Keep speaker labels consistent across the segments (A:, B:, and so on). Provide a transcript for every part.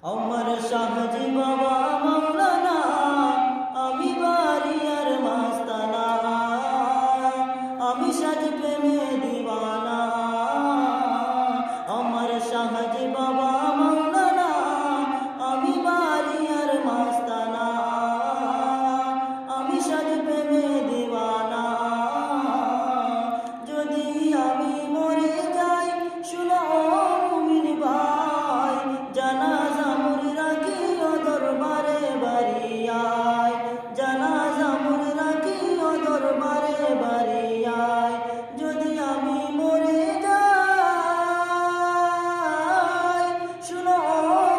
A: আমার শাহজি বাবা মাওলানা, আমি বারিয়ার মাস্তানা, আমি সাজ প্রেমে দিওয়ানা। আমার শাহজি বাবা মাওলানা, আমি বারিয়ার মাস্তানা, আমি সাজ প্রেমে দিওয়ানা। যদি আমি মরে যাই শুনো মুমিন ভাই, জানাজা মোর রাখিও দরবারে বারিয়ায়, জানাজা মোর রাখিও দরবারে বারিয়ায়। যদি আমি মরে যাই শুনো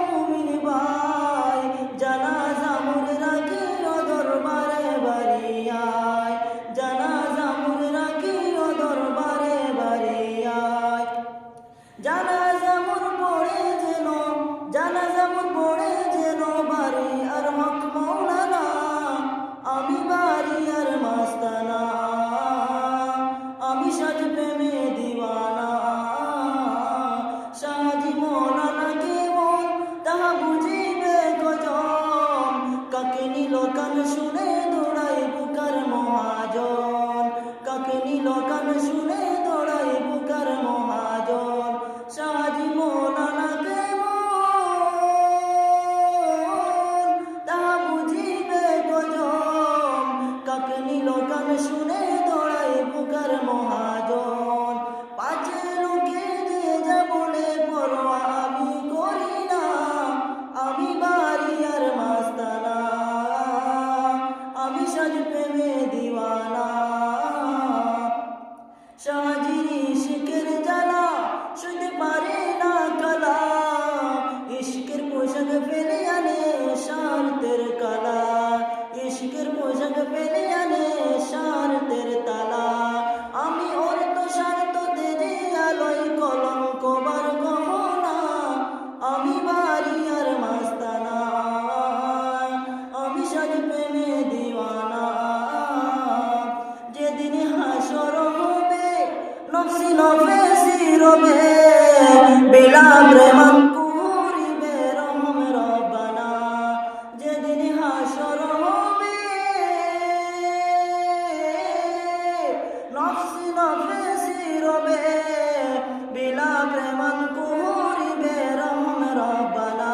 A: মুমিন ভাই, জানাজা মোর রাখিও দরবারে বারিয়ায়, জানাজা মোর রাখিও দরবারে বারিয়ায়। জানাজা মোর পড়ে যেন, জানাজা মোর পড়ে যেন বারিয়ার হক মাওলানা, আমি বারিয়ার মাস্তানা, আমি সাজ প্রেমে দিওয়ানা। শাহজি মাওলানা কেমন তাহা বুঝিবে কজন, কাকে নিল কান শুনে দৌড়াই বুকার মহাজন, কাকে নিল কান শুনে দৌড়াই বুকার মহাজন। শাহজি মাওলানা কেমন তাহা বুঝিবে কজন, কাকে নিল কান শুনে দৌড়াই বুকার মহাজন। পাঁচে লোকে যে যা বলে পরোয়া আমি করি না, আমি বারিয়ার মাস্তানা, আমি সাজ প্রেমে দিওয়ানা। শাহজির ইশকের জ্বালা সইতে পারে না কালা, ইশকের পোশাক ফেলে আনে স্বার্থের কালা, ইশকের পোশাক ফেলে আনে স্বার্থের তালা। আমি অর্থ স্বার্থ তেজে আলোয় কলঙ্ক বার গহনা, আমি বারিয়ার মাস্তানা, আমি সাজ প্রেমে দিওয়ানা। যেদিন হাসর হবে নফসি নফসি রবে, বিলা প্রেমান করিবে রহম রব্বানা। যেদিন হাসর হবে নফসি নফসি রবে, বিলা প্রেমান করিবে রহম রব্বানা।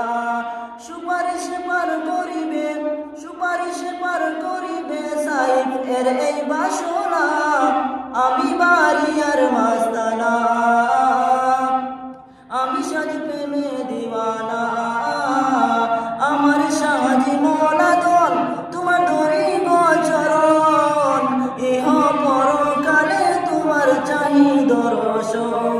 A: সুপারিশ পার করিবে, সুপারিশ পার করিবে সাইফ এর এই বাসনা, আমি বারিয়ার মাস্তানা, আমি সাজ প্রেমে দিওয়ানা। আমার শাহজি মওলা দল তোমার ধরিব চরণ, ইহ পরকালে তোমার চাহি দর্শন।